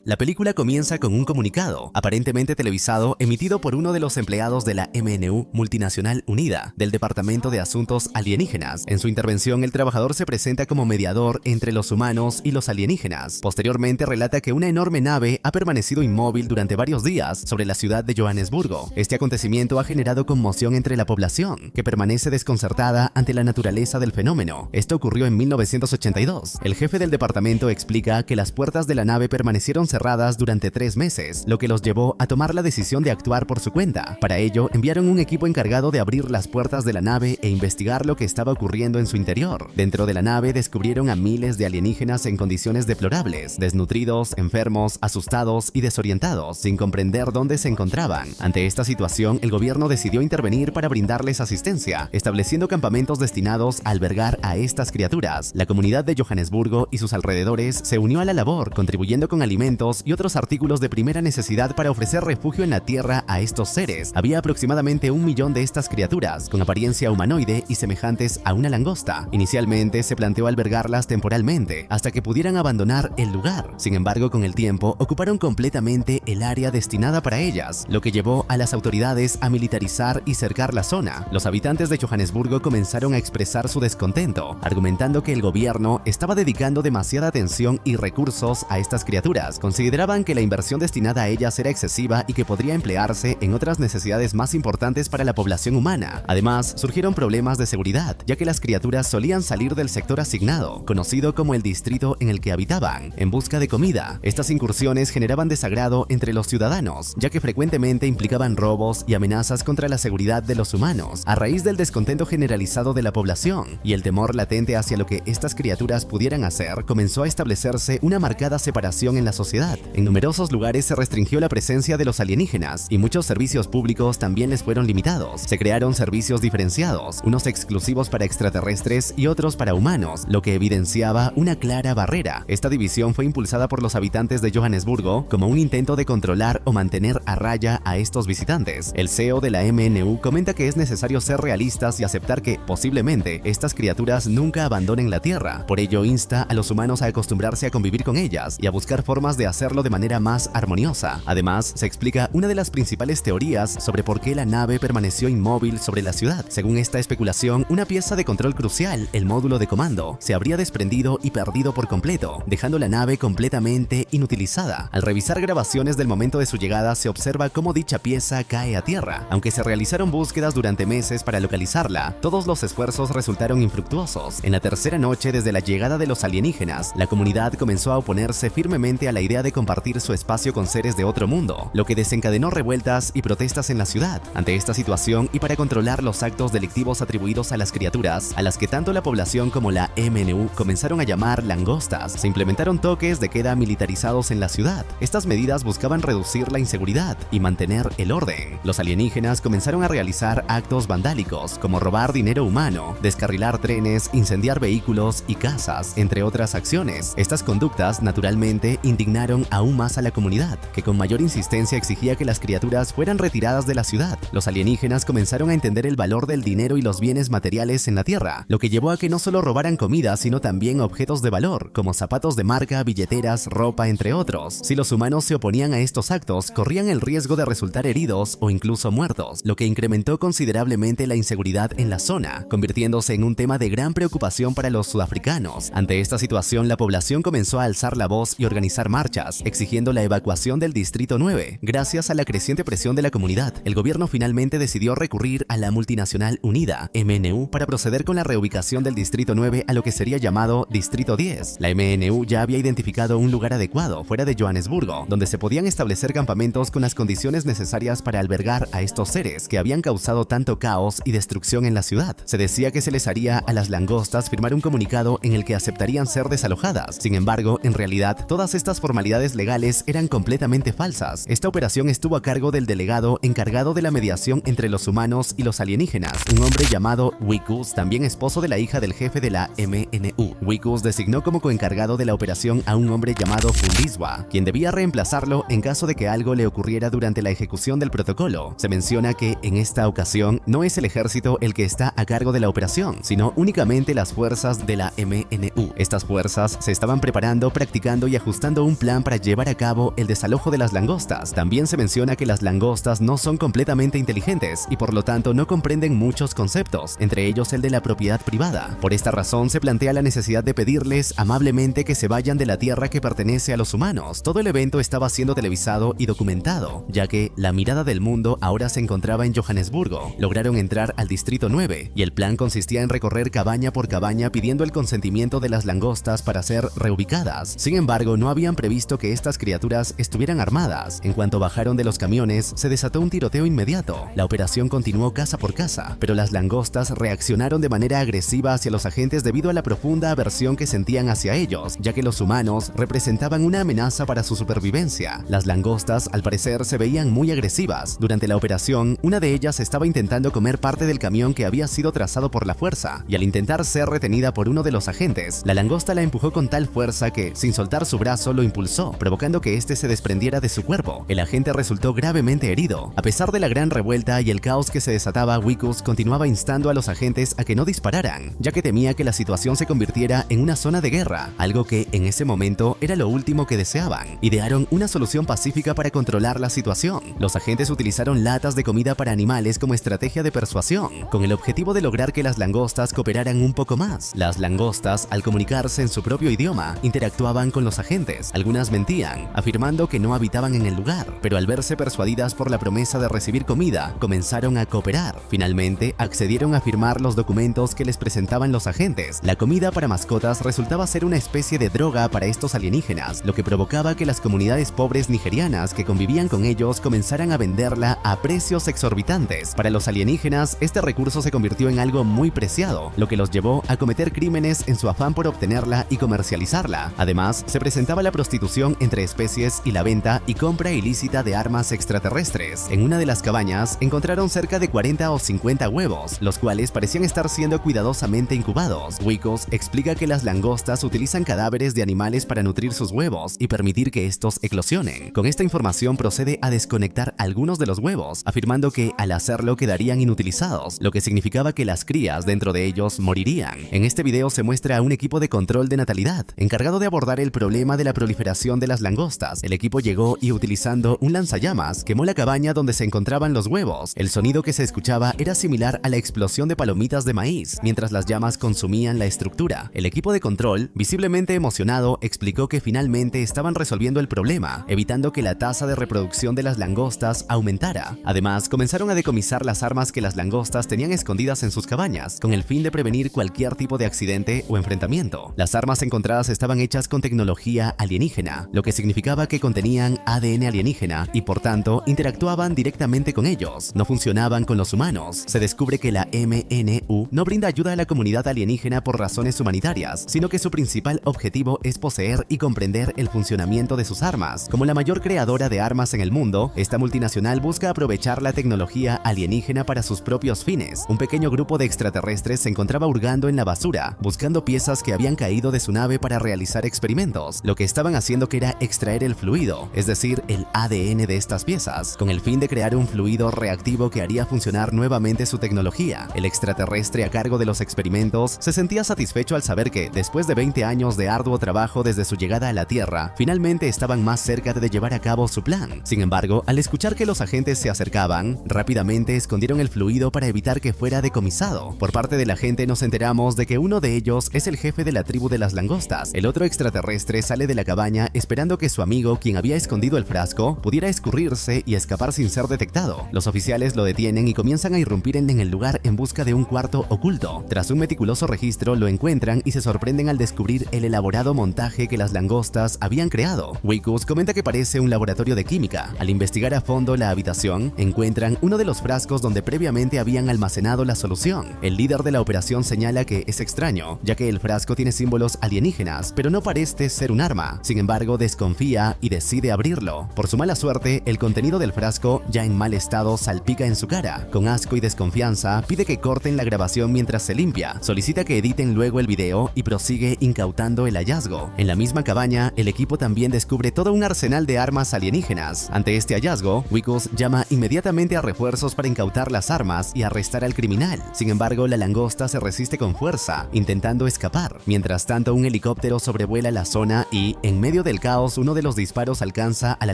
La película comienza con un comunicado, aparentemente televisado, emitido por uno de los empleados de la MNU Multinacional Unida, del Departamento de Asuntos Alienígenas. En su intervención, el trabajador se presenta como mediador entre los humanos y los alienígenas. Posteriormente relata que una enorme nave ha permanecido inmóvil durante varios días sobre la ciudad de Johannesburgo. Este acontecimiento ha generado conmoción entre la población, que permanece desconcertada ante la naturaleza del fenómeno. Esto ocurrió en 1982. El jefe del departamento explica que las puertas de la nave permanecieron cerradas durante 3 meses, lo que los llevó a tomar la decisión de actuar por su cuenta. Para ello, enviaron un equipo encargado de abrir las puertas de la nave e investigar lo que estaba ocurriendo en su interior. Dentro de la nave descubrieron a miles de alienígenas en condiciones deplorables, desnutridos, enfermos, asustados y desorientados, sin comprender dónde se encontraban. Ante esta situación, el gobierno decidió intervenir para brindarles asistencia, estableciendo campamentos destinados a albergar a estas criaturas. La comunidad de Johannesburgo y sus alrededores se unió a la labor, contribuyendo con alimentos y otros artículos de primera necesidad para ofrecer refugio en la tierra a estos seres. Había aproximadamente 1 millón de estas criaturas, con apariencia humanoide y semejantes a una langosta. Inicialmente se planteó albergarlas temporalmente, hasta que pudieran abandonar el lugar. Sin embargo, con el tiempo, ocuparon completamente el área destinada para ellas, lo que llevó a las autoridades a militarizar y cercar la zona. Los habitantes de Johannesburgo comenzaron a expresar su descontento, argumentando que el gobierno estaba dedicando demasiada atención y recursos a estas criaturas. Consideraban que la inversión destinada a ellas era excesiva y que podría emplearse en otras necesidades más importantes para la población humana. Además, surgieron problemas de seguridad, ya que las criaturas solían salir del sector asignado, conocido como el distrito en el que habitaban, en busca de comida. Estas incursiones generaban desagrado entre los ciudadanos, ya que frecuentemente implicaban robos y amenazas contra la seguridad de los humanos. A raíz del descontento generalizado de la población y el temor latente hacia lo que estas criaturas pudieran hacer, comenzó a establecerse una marcada separación en la sociedad. En numerosos lugares se restringió la presencia de los alienígenas y muchos servicios públicos también les fueron limitados. Se crearon servicios diferenciados, unos exclusivos para extraterrestres y otros para humanos, lo que evidenciaba una clara barrera. Esta división fue impulsada por los habitantes de Johannesburgo como un intento de controlar o mantener a raya a estos visitantes. El CEO de la MNU comenta que es necesario ser realistas y aceptar que, posiblemente, estas criaturas nunca abandonen la Tierra. Por ello, insta a los humanos a acostumbrarse a convivir con ellas y a buscar formas de hacerlo de manera más armoniosa. Además, se explica una de las principales teorías sobre por qué la nave permaneció inmóvil sobre la ciudad. Según esta especulación, una pieza de control crucial, el módulo de comando, se habría desprendido y perdido por completo, dejando la nave completamente inutilizada. Al revisar grabaciones del momento de su llegada, se observa cómo dicha pieza cae a tierra. Aunque se realizaron búsquedas durante meses para localizarla, todos los esfuerzos resultaron infructuosos. En la tercera noche desde la llegada de los alienígenas, la comunidad comenzó a oponerse firmemente a la idea de compartir su espacio con seres de otro mundo, lo que desencadenó revueltas y protestas en la ciudad. Ante esta situación y para controlar los actos delictivos atribuidos a las criaturas, a las que tanto la población como la MNU comenzaron a llamar langostas, se implementaron toques de queda militarizados en la ciudad. Estas medidas buscaban reducir la inseguridad y mantener el orden. Los alienígenas comenzaron a realizar actos vandálicos, como robar dinero humano, descarrilar trenes, incendiar vehículos y casas, entre otras acciones. Estas conductas, naturalmente, indignaron aún más a la comunidad, que con mayor insistencia exigía que las criaturas fueran retiradas de la ciudad. Los alienígenas comenzaron a entender el valor del dinero y los bienes materiales en la Tierra, lo que llevó a que no solo robaran comida, sino también objetos de valor, como zapatos de marca, billeteras, ropa, entre otros. Si los humanos se oponían a estos actos, corrían el riesgo de resultar heridos o incluso muertos, lo que incrementó considerablemente la inseguridad en la zona, convirtiéndose en un tema de gran preocupación para los sudafricanos. Ante esta situación, la población comenzó a alzar la voz y organizar marchas, exigiendo la evacuación del Distrito 9. Gracias a la creciente presión de la comunidad, el gobierno finalmente decidió recurrir a la Multinacional Unida, MNU, para proceder con la reubicación del Distrito 9 a lo que sería llamado Distrito 10. La MNU ya había identificado un lugar adecuado fuera de Johannesburgo, donde se podían establecer campamentos con las condiciones necesarias para albergar a estos seres que habían causado tanto caos y destrucción en la ciudad. Se decía que se les haría a las langostas firmar un comunicado en el que aceptarían ser desalojadas. Sin embargo, en realidad, todas estas formalidades formalidades legales eran completamente falsas. Esta operación estuvo a cargo del delegado encargado de la mediación entre los humanos y los alienígenas, un hombre llamado Wikus, también esposo de la hija del jefe de la MNU. Wikus designó como coencargado de la operación a un hombre llamado Fundiswa, quien debía reemplazarlo en caso de que algo le ocurriera durante la ejecución del protocolo. Se menciona que en esta ocasión no es el ejército el que está a cargo de la operación, sino únicamente las fuerzas de la MNU. Estas fuerzas se estaban preparando, practicando y ajustando un plan para llevar a cabo el desalojo de las langostas. También se menciona que las langostas no son completamente inteligentes y por lo tanto no comprenden muchos conceptos, entre ellos el de la propiedad privada. Por esta razón se plantea la necesidad de pedirles amablemente que se vayan de la tierra que pertenece a los humanos. Todo el evento estaba siendo televisado y documentado, ya que la mirada del mundo ahora se encontraba en Johannesburgo. Lograron entrar al Distrito 9 y el plan consistía en recorrer cabaña por cabaña pidiendo el consentimiento de las langostas para ser reubicadas. Sin embargo, no habían previsto que estas criaturas estuvieran armadas. En cuanto bajaron de los camiones, se desató un tiroteo inmediato. La operación continuó casa por casa, pero las langostas reaccionaron de manera agresiva hacia los agentes debido a la profunda aversión que sentían hacia ellos, ya que los humanos representaban una amenaza para su supervivencia. Las langostas, al parecer, se veían muy agresivas. Durante la operación, una de ellas estaba intentando comer parte del camión que había sido trazado por la fuerza, y al intentar ser retenida por uno de los agentes, la langosta la empujó con tal fuerza que, sin soltar su brazo, lo impulsó, provocando que éste se desprendiera de su cuerpo. El agente resultó gravemente herido. A pesar de la gran revuelta y el caos que se desataba, Wikus continuaba instando a los agentes a que no dispararan, ya que temía que la situación se convirtiera en una zona de guerra, algo que en ese momento era lo último que deseaban. Idearon una solución pacífica para controlar la situación. Los agentes utilizaron latas de comida para animales como estrategia de persuasión, con el objetivo de lograr que las langostas cooperaran un poco más. Las langostas, al comunicarse en su propio idioma, interactuaban con los agentes. Algunas mentían, afirmando que no habitaban en el lugar, pero al verse persuadidas por la promesa de recibir comida, comenzaron a cooperar. Finalmente, accedieron a firmar los documentos que les presentaban los agentes. La comida para mascotas resultaba ser una especie de droga para estos alienígenas, lo que provocaba que las comunidades pobres nigerianas que convivían con ellos comenzaran a venderla a precios exorbitantes. Para los alienígenas, este recurso se convirtió en algo muy preciado, lo que los llevó a cometer crímenes en su afán por obtenerla y comercializarla. Además, se presentaba la prostitución entre especies y la venta y compra ilícita de armas extraterrestres. En una de las cabañas encontraron cerca de 40 o 50 huevos, los cuales parecían estar siendo cuidadosamente incubados. Wikus explica que las langostas utilizan cadáveres de animales para nutrir sus huevos y permitir que estos eclosionen. Con esta información procede a desconectar algunos de los huevos, afirmando que al hacerlo quedarían inutilizados, lo que significaba que las crías dentro de ellos morirían. En este video se muestra a un equipo de control de natalidad, encargado de abordar el problema de la proliferación de las langostas. El equipo llegó y utilizando un lanzallamas, quemó la cabaña donde se encontraban los huevos. El sonido que se escuchaba era similar a la explosión de palomitas de maíz, mientras las llamas consumían la estructura. El equipo de control, visiblemente emocionado, explicó que finalmente estaban resolviendo el problema, evitando que la tasa de reproducción de las langostas aumentara. Además, comenzaron a decomisar las armas que las langostas tenían escondidas en sus cabañas, con el fin de prevenir cualquier tipo de accidente o enfrentamiento. Las armas encontradas estaban hechas con tecnología alienígena, lo que significaba que contenían ADN alienígena y por tanto interactuaban directamente con ellos. No funcionaban con los humanos. Se descubre que la MNU no brinda ayuda a la comunidad alienígena por razones humanitarias, sino que su principal objetivo es poseer y comprender el funcionamiento de sus armas. Como la mayor creadora de armas en el mundo, esta multinacional busca aprovechar la tecnología alienígena para sus propios fines. Un pequeño grupo de extraterrestres se encontraba hurgando en la basura, buscando piezas que habían caído de su nave para realizar experimentos. Lo que estaban haciendo que era extraer el fluido, es decir, el ADN de estas piezas, con el fin de crear un fluido reactivo que haría funcionar nuevamente su tecnología. El extraterrestre a cargo de los experimentos se sentía satisfecho al saber que, después de 20 años de arduo trabajo desde su llegada a la Tierra, finalmente estaban más cerca de llevar a cabo su plan. Sin embargo, al escuchar que los agentes se acercaban, rápidamente escondieron el fluido para evitar que fuera decomisado. Por parte de la gente nos enteramos de que uno de ellos es el jefe de la tribu de las langostas. El otro extraterrestre sale de la cabaña esperando que su amigo, quien había escondido el frasco, pudiera escurrirse y escapar sin ser detectado. Los oficiales lo detienen y comienzan a irrumpir en el lugar en busca de un cuarto oculto. Tras un meticuloso registro, lo encuentran y se sorprenden al descubrir el elaborado montaje que las langostas habían creado. Wikus comenta que parece un laboratorio de química. Al investigar a fondo la habitación, encuentran uno de los frascos donde previamente habían almacenado la solución. El líder de la operación señala que es extraño, ya que el frasco tiene símbolos alienígenas, pero no parece ser un arma. Sin embargo, embargo, desconfía y decide abrirlo. Por su mala suerte, el contenido del frasco, ya en mal estado, salpica en su cara. Con asco y desconfianza, pide que corten la grabación mientras se limpia. Solicita que editen luego el video y prosigue incautando el hallazgo. En la misma cabaña, el equipo también descubre todo un arsenal de armas alienígenas. Ante este hallazgo, Wikus llama inmediatamente a refuerzos para incautar las armas y arrestar al criminal. Sin embargo, la langosta se resiste con fuerza, intentando escapar. Mientras tanto, un helicóptero sobrevuela la zona y, en medio del caos, uno de los disparos alcanza a la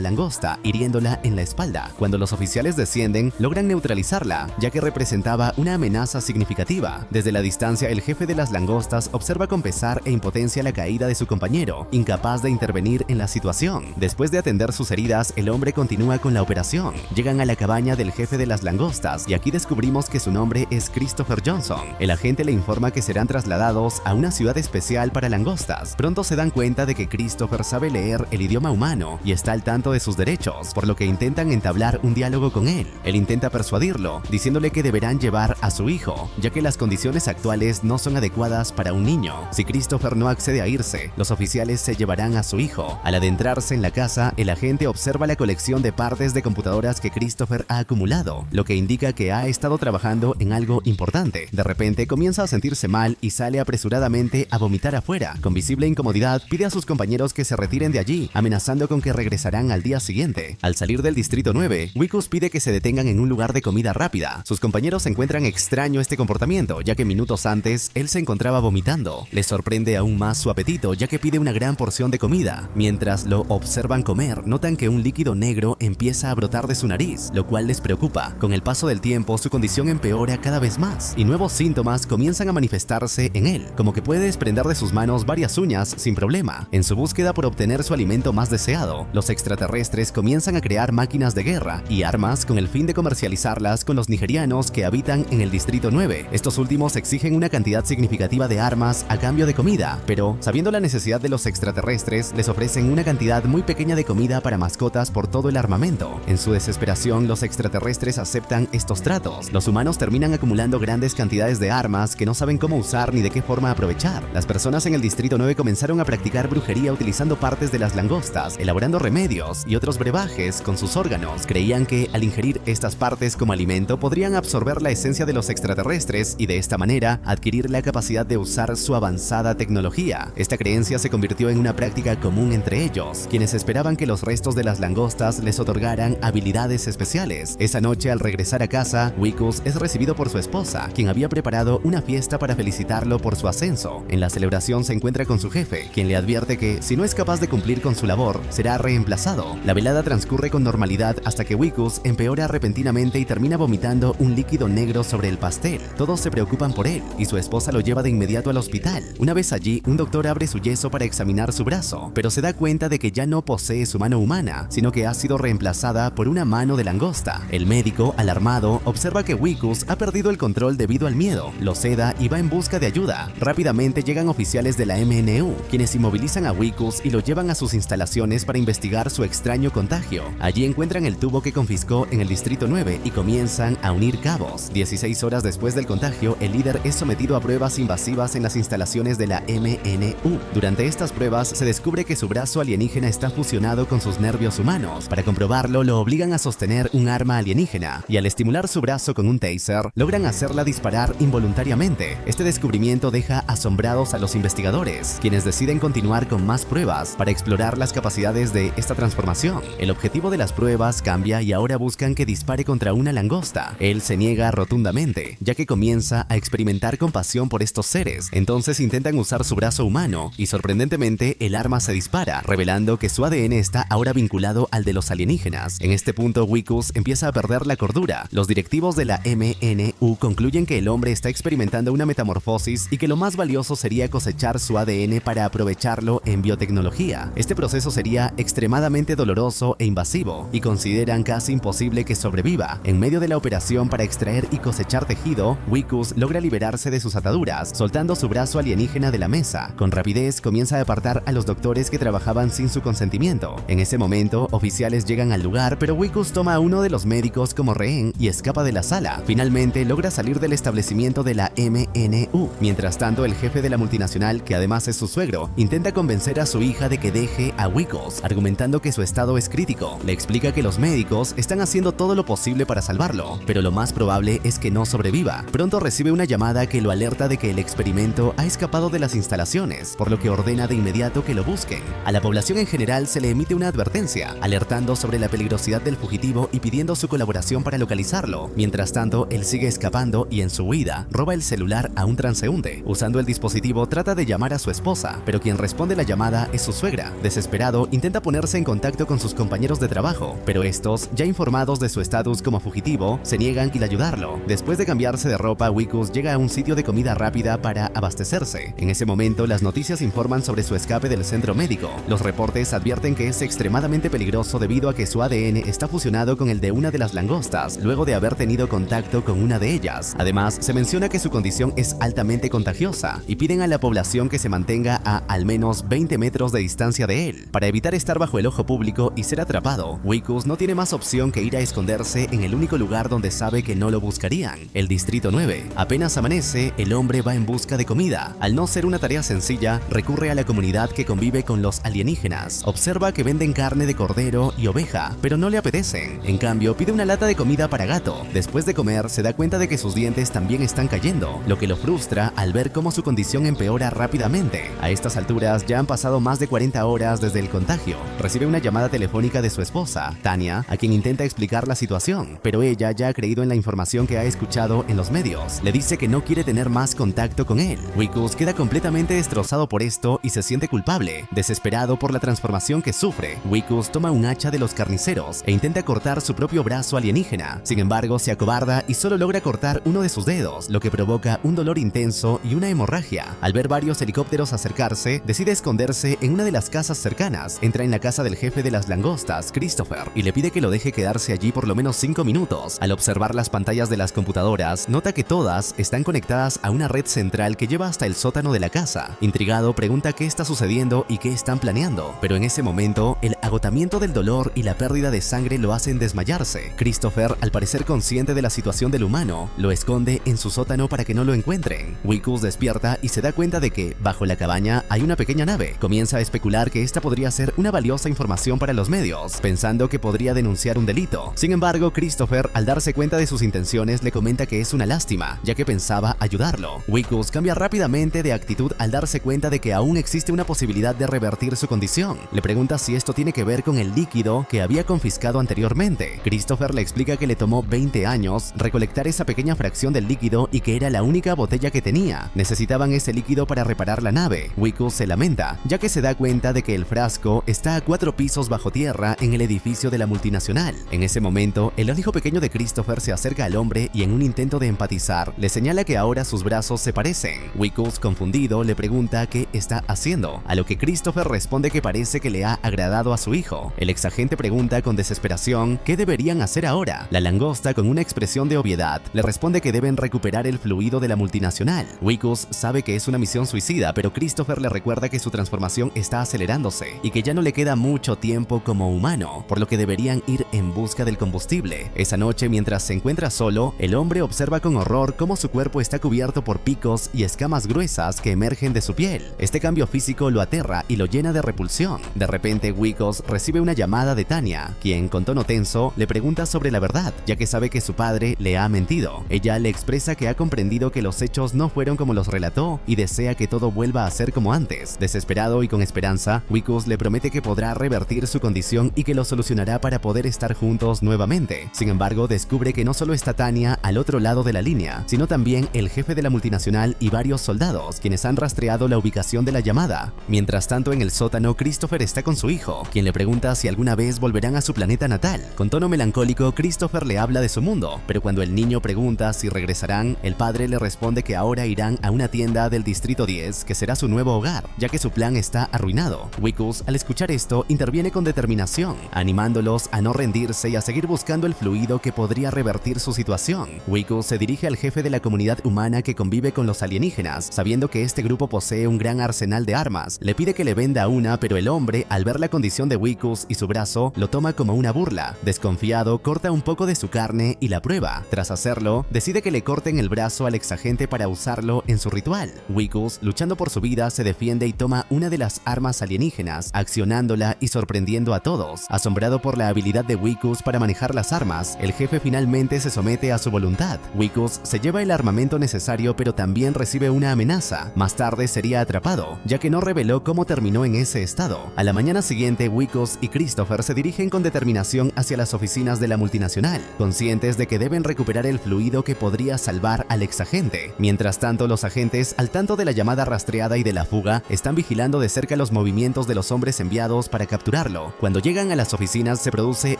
langosta, hiriéndola en la espalda. Cuando los oficiales descienden, logran neutralizarla, ya que representaba una amenaza significativa. Desde la distancia, el jefe de las langostas observa con pesar e impotencia la caída de su compañero, incapaz de intervenir en la situación. Después de atender sus heridas, el hombre continúa con la operación. Llegan a la cabaña del jefe de las langostas y aquí descubrimos que su nombre es Christopher Johnson. El agente le informa que serán trasladados a una ciudad especial para langostas. Pronto se dan cuenta de que Christopher sabe leer el idioma humano y está al tanto de sus derechos, por lo que intentan entablar un diálogo con él. Él intenta persuadirlo, diciéndole que deberán llevar a su hijo, ya que las condiciones actuales no son adecuadas para un niño. Si Christopher no accede a irse, los oficiales se llevarán a su hijo. Al adentrarse en la casa, el agente observa la colección de partes de computadoras que Christopher ha acumulado, lo que indica que ha estado trabajando en algo importante. De repente comienza a sentirse mal y sale apresuradamente a vomitar afuera. Con visible incomodidad, pide a sus compañeros que se retiren de allí, amenazando con que regresarán al día siguiente. Al salir del Distrito 9, Wikus pide que se detengan en un lugar de comida rápida. Sus compañeros encuentran extraño este comportamiento, ya que minutos antes él se encontraba vomitando. Les sorprende aún más su apetito, ya que pide una gran porción de comida. Mientras lo observan comer, notan que un líquido negro empieza a brotar de su nariz, lo cual les preocupa. Con el paso del tiempo, su condición empeora cada vez más, y nuevos síntomas comienzan a manifestarse en él, como que puede desprender de sus manos varias uñas sin problema. En su búsqueda por obtener su alimento más deseado, los extraterrestres comienzan a crear máquinas de guerra y armas con el fin de comercializarlas con los nigerianos que habitan en el Distrito 9. Estos últimos exigen una cantidad significativa de armas a cambio de comida, pero sabiendo la necesidad de los extraterrestres, les ofrecen una cantidad muy pequeña de comida para mascotas por todo el armamento. En su desesperación, los extraterrestres aceptan estos tratos. Los humanos terminan acumulando grandes cantidades de armas que no saben cómo usar ni de qué forma aprovechar. Las personas en el Distrito 9 comenzaron a practicar brujería utilizando partes de las langostas, elaborando remedios y otros brebajes con sus órganos. Creían que al ingerir estas partes como alimento podrían absorber la esencia de los extraterrestres y de esta manera adquirir la capacidad de usar su avanzada tecnología. Esta creencia se convirtió en una práctica común entre ellos, quienes esperaban que los restos de las langostas les otorgaran habilidades especiales. Esa noche, al regresar a casa, Wikus es recibido por su esposa, quien había preparado una fiesta para felicitarlo por su ascenso. En la celebración se encuentra con su jefe, quien le advierte que si no es capaz de cumplir con su labor, será reemplazado. La velada transcurre con normalidad hasta que Wikus empeora repentinamente y termina vomitando un líquido negro sobre el pastel. Todos se preocupan por él y su esposa lo lleva de inmediato al hospital. Una vez allí, un doctor abre su yeso para examinar su brazo, pero se da cuenta de que ya no posee su mano humana, sino que ha sido reemplazada por una mano de langosta. El médico, alarmado, observa que Wikus ha perdido el control debido al miedo, lo seda y va en busca de ayuda. Rápidamente llegan oficiales de la MNU, quienes inmovilizan a Wikus y lo llevan a sus instalaciones para investigar su extraño contagio. Allí encuentran el tubo que confiscó en el Distrito 9 y comienzan a unir cabos. 16 horas después del contagio, el líder es sometido a pruebas invasivas en las instalaciones de la MNU. Durante estas pruebas se descubre que su brazo alienígena está fusionado con sus nervios humanos. Para comprobarlo, lo obligan a sostener un arma alienígena y al estimular su brazo con un taser, logran hacerla disparar involuntariamente. Este descubrimiento deja asombrados a los investigadores, quienes deciden continuar con más pruebas para explorar las capacidades de esta transformación. El objetivo de las pruebas cambia y ahora buscan que dispare contra una langosta. Él se niega rotundamente, ya que comienza a experimentar compasión por estos seres. Entonces intentan usar su brazo humano y sorprendentemente el arma se dispara, revelando que su ADN está ahora vinculado al de los alienígenas. En este punto, Wikus empieza a perder la cordura. Los directivos de la MNU concluyen que el hombre está experimentando una metamorfosis y que lo más valioso sería cosechar su ADN para aprovecharlo en biotecnología. Este proceso sería extremadamente doloroso e invasivo y consideran casi imposible que sobreviva. En medio de la operación para extraer y cosechar tejido, Wikus logra liberarse de sus ataduras, soltando su brazo alienígena de la mesa. Con rapidez comienza a apartar a los doctores que trabajaban sin su consentimiento. En ese momento, oficiales llegan al lugar, pero Wikus toma a uno de los médicos como rehén y escapa de la sala. Finalmente logra salir del establecimiento de la MNU. Mientras tanto, el jefe de la multinacional, que además es su suegro, intenta convencer a su hija de de que deje a Wikus, argumentando que su estado es crítico. Le explica que los médicos están haciendo todo lo posible para salvarlo, pero lo más probable es que no sobreviva. Pronto recibe una llamada que lo alerta de que el experimento ha escapado de las instalaciones, por lo que ordena de inmediato que lo busquen. A la población en general se le emite una advertencia, alertando sobre la peligrosidad del fugitivo y pidiendo su colaboración para localizarlo. Mientras tanto, él sigue escapando y en su huida roba el celular a un transeúnte. Usando el dispositivo trata de llamar a su esposa, pero quien responde la llamada es su suegra. Desesperado, intenta ponerse en contacto con sus compañeros de trabajo, pero estos, ya informados de su estatus como fugitivo, se niegan a ayudarlo. Después de cambiarse de ropa, Wikus llega a un sitio de comida rápida para abastecerse. En ese momento, las noticias informan sobre su escape del centro médico. Los reportes advierten que es extremadamente peligroso debido a que su ADN está fusionado con el de una de las langostas, luego de haber tenido contacto con una de ellas. Además, se menciona que su condición es altamente contagiosa y piden a la población que se mantenga a al menos 20 metros de distancia de él. Para evitar estar bajo el ojo público y ser atrapado, Wikus no tiene más opción que ir a esconderse en el único lugar donde sabe que no lo buscarían, el Distrito 9. Apenas amanece, el hombre va en busca de comida. Al no ser una tarea sencilla, recurre a la comunidad que convive con los alienígenas. Observa que venden carne de cordero y oveja, pero no le apetecen. En cambio, pide una lata de comida para gato. Después de comer, se da cuenta de que sus dientes también están cayendo, lo que lo frustra al ver cómo su condición empeora rápidamente. A estas alturas ya han pasado más de 40 horas desde el contagio. Recibe una llamada telefónica de su esposa, Tania, a quien intenta explicar la situación, pero ella ya ha creído en la información que ha escuchado en los medios. Le dice que no quiere tener más contacto con él. Wikus queda completamente destrozado por esto y se siente culpable. Desesperado por la transformación que sufre, Wikus toma un hacha de los carniceros e intenta cortar su propio brazo alienígena. Sin embargo, se acobarda y solo logra cortar uno de sus dedos, lo que provoca un dolor intenso y una hemorragia. Al ver varios helicópteros acercarse, decide esconderse en una de las casas cercanas. Entra en la casa del jefe de las langostas, Christopher, y le pide que lo deje quedarse allí por lo menos 5 minutos. Al observar las pantallas de las computadoras, nota que todas están conectadas a una red central que lleva hasta el sótano de la casa. Intrigado, pregunta qué está sucediendo y qué están planeando, pero en ese momento, el agotamiento del dolor y la pérdida de sangre lo hacen desmayarse. Christopher, al parecer consciente de la situación del humano, lo esconde en su sótano para que no lo encuentren. Wikus despierta y se da cuenta de que, bajo la cabaña, hay una pequeña nave. Comienza a especular que esta podría ser una valiosa información para los medios, pensando que podría denunciar un delito. Sin embargo, Christopher, al darse cuenta de sus intenciones, le comenta que es una lástima, ya que pensaba ayudarlo. Wikus cambia rápidamente de actitud al darse cuenta de que aún existe una posibilidad de revertir su condición. Le pregunta si esto tiene que ver con el líquido que había confiscado anteriormente. Christopher le explica que le tomó 20 años recolectar esa pequeña fracción del líquido y que era la única botella que tenía. Necesitaban ese líquido para reparar la nave. Wikus se lamenta, ya que se da cuenta de que el frasco está a 4 pisos bajo tierra en el edificio de la multinacional. En ese momento, el hijo pequeño de Christopher se acerca al hombre y en un intento de empatizar, le señala que ahora sus brazos se parecen. Wikus, confundido, le pregunta qué está haciendo, a lo que Christopher responde que parece que le ha agradado a su hijo. El exagente pregunta con desesperación qué deberían hacer ahora. La langosta, con una expresión de obviedad, le responde que deben recuperar el fluido de la multinacional. Wikus sabe que es una misión suicida, pero Christopher le recuerda que su transformación está acelerándose y que ya no le queda mucho tiempo como humano, por lo que deberían ir en busca del combustible. Esa noche, mientras se encuentra solo, el hombre observa con horror cómo su cuerpo está cubierto por picos y escamas gruesas que emergen de su piel. Este cambio físico lo aterra y lo llena de repulsión. De repente, Wikus recibe una llamada de Tania, quien con tono tenso le pregunta sobre la verdad, ya que sabe que su padre le ha mentido. Ella le expresa que ha comprendido que los hechos no fueron como los relató y desea que todo vuelva a ser como antes. Desesperado y con esperanza, Wikus le promete que podrá revertir su condición y que lo solucionará para poder estar juntos nuevamente. Sin embargo, descubre que no solo está Tania al otro lado de la línea, sino también el jefe de la multinacional y varios soldados, quienes han rastreado la ubicación de la llamada. Mientras tanto, en el sótano, Christopher está con su hijo, quien le pregunta si alguna vez volverán a su planeta natal. Con tono melancólico, Christopher le habla de su mundo, pero cuando el niño pregunta si regresarán, el padre le responde que ahora irán a una tienda del Distrito 10, que será su nuevo hogar, ya que su plan está arruinado. Wikus, al escuchar esto, interviene con determinación, animándolos a no rendirse y a seguir buscando el fluido que podría revertir su situación. Wikus se dirige al jefe de la comunidad humana que convive con los alienígenas, sabiendo que este grupo posee un gran arsenal de armas. Le pide que le venda una, pero el hombre, al ver la condición de Wikus y su brazo, lo toma como una burla. Desconfiado, corta un poco de su carne y la prueba. Tras hacerlo, decide que le corten el brazo al exagente para usarlo en su ritual. Wikus, luchando por su vida, se defiende y toma una de las armas armas alienígenas, accionándola y sorprendiendo a todos. Asombrado por la habilidad de Wikus para manejar las armas, el jefe finalmente se somete a su voluntad. Wikus se lleva el armamento necesario, pero también recibe una amenaza. Más tarde sería atrapado, ya que no reveló cómo terminó en ese estado. A la mañana siguiente, Wikus y Christopher se dirigen con determinación hacia las oficinas de la multinacional, conscientes de que deben recuperar el fluido que podría salvar al exagente. Mientras tanto, los agentes, al tanto de la llamada rastreada y de la fuga, están vigilando de cerca los movimientos de los hombres enviados para capturarlo. Cuando llegan a las oficinas se produce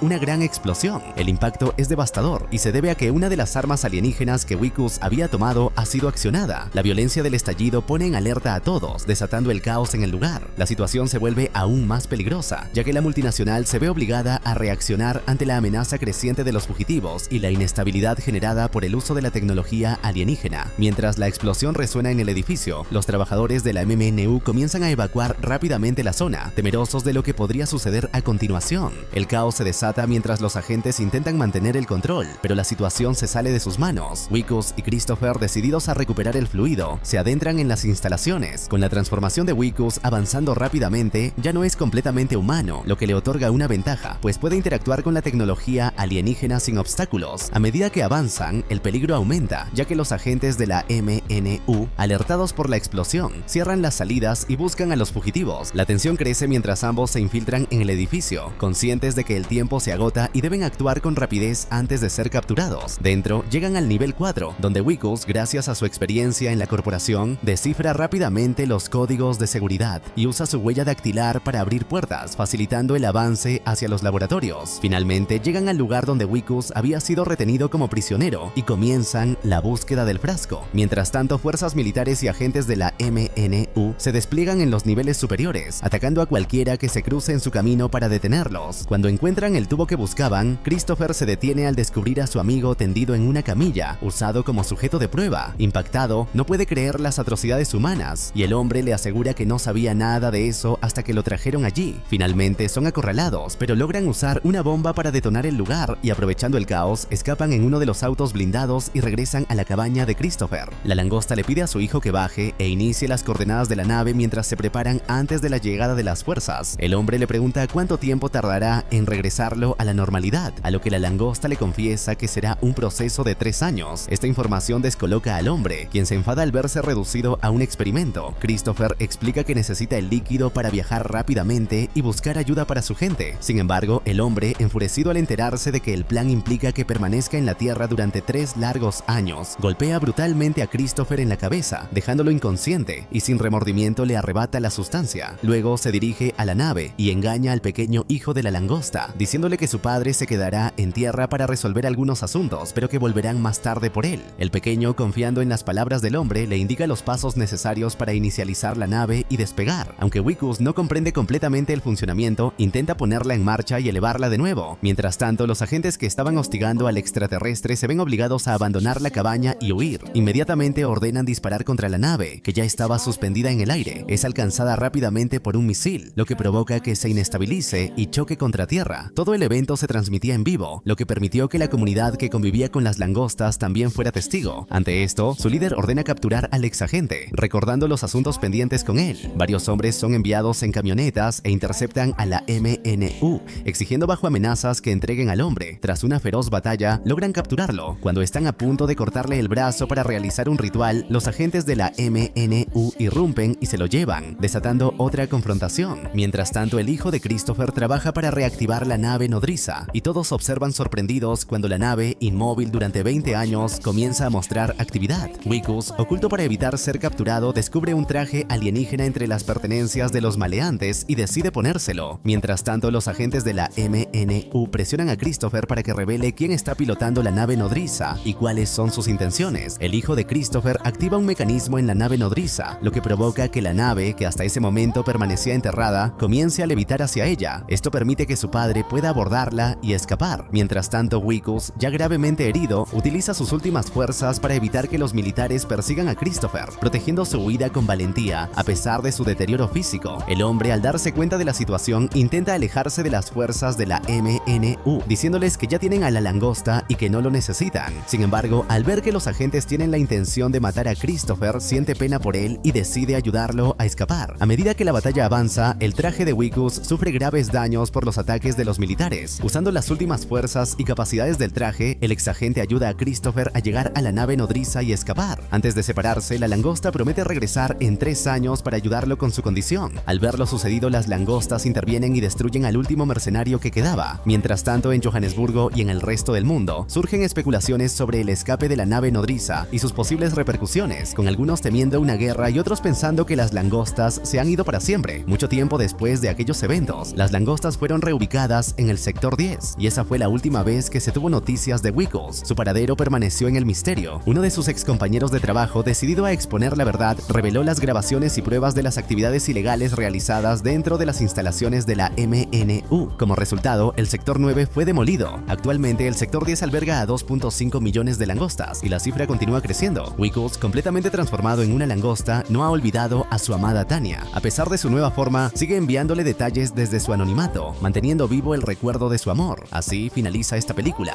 una gran explosión. El impacto es devastador y se debe a que una de las armas alienígenas que Wikus había tomado ha sido accionada. La violencia del estallido pone en alerta a todos, desatando el caos en el lugar. La situación se vuelve aún más peligrosa, ya que la multinacional se ve obligada a reaccionar ante la amenaza creciente de los fugitivos y la inestabilidad generada por el uso de la tecnología alienígena. Mientras la explosión resuena en el edificio, los trabajadores de la MMNU comienzan a evacuar rápidamente la zona, temerosos de lo que podría suceder a continuación. El caos se desata mientras los agentes intentan mantener el control, pero la situación se sale de sus manos. Wikus y Christopher, decididos a recuperar el fluido, se adentran en las instalaciones. Con la transformación de Wikus avanzando rápidamente, ya no es completamente humano, lo que le otorga una ventaja, pues puede interactuar con la tecnología alienígena sin obstáculos. A medida que avanzan, el peligro aumenta, ya que los agentes de la MNU, alertados por la explosión, cierran las salidas y buscan a los fugitivos. La tensión crece mientras ambos se infiltran en el edificio, conscientes de que el tiempo se agota y deben actuar con rapidez antes de ser capturados. Dentro, llegan al nivel 4, donde Wikus, gracias a su experiencia en la corporación, descifra rápidamente los códigos de seguridad y usa su huella dactilar para abrir puertas, facilitando el avance hacia los laboratorios. Finalmente, llegan al lugar donde Wikus había sido retenido como prisionero y comienzan la búsqueda del frasco. Mientras tanto, fuerzas militares y agentes de la MNU se despliegan en los niveles superiores, atacando a cualquiera que se cruce en su camino para detenerlos. Cuando encuentran el tubo que buscaban, Christopher se detiene al descubrir a su amigo tendido en una camilla, usado como sujeto de prueba. Impactado, no puede creer las atrocidades humanas, y el hombre le asegura que no sabía nada de eso hasta que lo trajeron allí. Finalmente son acorralados, pero logran usar una bomba para detonar el lugar y, aprovechando el caos, escapan en uno de los autos blindados y regresan a la cabaña de Christopher. La langosta le pide a su hijo que baje e inicie las coordenadas de la nave mientras se preparan antes de la llegada de las fuerzas. El hombre le pregunta cuánto tiempo tardará en regresarlo a la normalidad, a lo que la langosta le confiesa que será un proceso de 3 años. Esta información descoloca al hombre, quien se enfada al verse reducido a un experimento. Christopher explica que necesita el líquido para viajar rápidamente y buscar ayuda para su gente. Sin embargo, el hombre, enfurecido al enterarse de que el plan implica que permanezca en la Tierra durante 3 largos años, golpea brutalmente a Christopher en la cabeza, dejándolo inconsciente, y sin remordimiento le arrebata la sustancia. Luego se dirige a la nave y engaña al pequeño hijo de la langosta, diciéndole que su padre se quedará en tierra para resolver algunos asuntos, pero que volverán más tarde por él. El pequeño, confiando en las palabras del hombre, le indica los pasos necesarios para inicializar la nave y despegar. Aunque Wikus no comprende completamente el funcionamiento, intenta ponerla en marcha y elevarla de nuevo. Mientras tanto, los agentes que estaban hostigando al extraterrestre se ven obligados a abandonar la cabaña y huir. Inmediatamente ordenan disparar contra la nave, que ya estaba suspendida en el aire. Es alcanzada rápidamente por un misil, lo que provoca que se inestabilice y choque contra tierra. Todo el evento se transmitía en vivo, lo que permitió que la comunidad que convivía con las langostas también fuera testigo. Ante esto, su líder ordena capturar al exagente, recordando los asuntos pendientes con él. Varios hombres son enviados en camionetas e interceptan a la MNU, exigiendo bajo amenazas que entreguen al hombre. Tras una feroz batalla, logran capturarlo. Cuando están a punto de cortarle el brazo para realizar un ritual, los agentes de la MNU irrumpen y se lo llevan, desatando otra confrontación. Mientras tanto, el hijo de Christopher trabaja para reactivar la nave nodriza, y todos observan sorprendidos cuando la nave, inmóvil durante 20 años, comienza a mostrar actividad. Wikus, oculto para evitar ser capturado, descubre un traje alienígena entre las pertenencias de los maleantes y decide ponérselo. Mientras tanto, los agentes de la MNU presionan a Christopher para que revele quién está pilotando la nave nodriza y cuáles son sus intenciones. El hijo de Christopher activa un mecanismo en la nave nodriza, lo que provoca que la nave, que hasta ese momento permanecía enterrada, comience a levitar hacia ella. Esto permite que su padre pueda abordarla y escapar. Mientras tanto, Wikus, ya gravemente herido, utiliza sus últimas fuerzas para evitar que los militares persigan a Christopher, protegiendo su huida con valentía a pesar de su deterioro físico. El hombre, al darse cuenta de la situación, intenta alejarse de las fuerzas de la MNU, diciéndoles que ya tienen a la langosta y que no lo necesitan. Sin embargo, al ver que los agentes tienen la intención de matar a Christopher, siente pena por él y decide ayudarlo a escapar. A medida medida que la batalla avanza, el traje de Wikus sufre graves daños por los ataques de los militares. Usando las últimas fuerzas y capacidades del traje, el exagente ayuda a Christopher a llegar a la nave nodriza y escapar. Antes de separarse, la langosta promete regresar en 3 años para ayudarlo con su condición. Al ver lo sucedido, las langostas intervienen y destruyen al último mercenario que quedaba. Mientras tanto, en Johannesburgo y en el resto del mundo, surgen especulaciones sobre el escape de la nave nodriza y sus posibles repercusiones, con algunos temiendo una guerra y otros pensando que las langostas se han ido para siempre. Mucho tiempo después de aquellos eventos, las langostas fueron reubicadas en el sector 10, y esa fue la última vez que se tuvo noticias de Wikus. Su paradero permaneció en el misterio. Uno de sus excompañeros de trabajo, decidido a exponer la verdad, reveló las grabaciones y pruebas de las actividades ilegales realizadas dentro de las instalaciones de la MNU. Como resultado, el sector 9 fue demolido. Actualmente, el sector 10 alberga a 2.5 millones de langostas y la cifra continúa creciendo. Wikus, completamente transformado en una langosta, no ha olvidado a su amada Tanya. A pesar de su nueva forma, sigue enviándole detalles desde su anonimato, manteniendo vivo el recuerdo de su amor. Así finaliza esta película.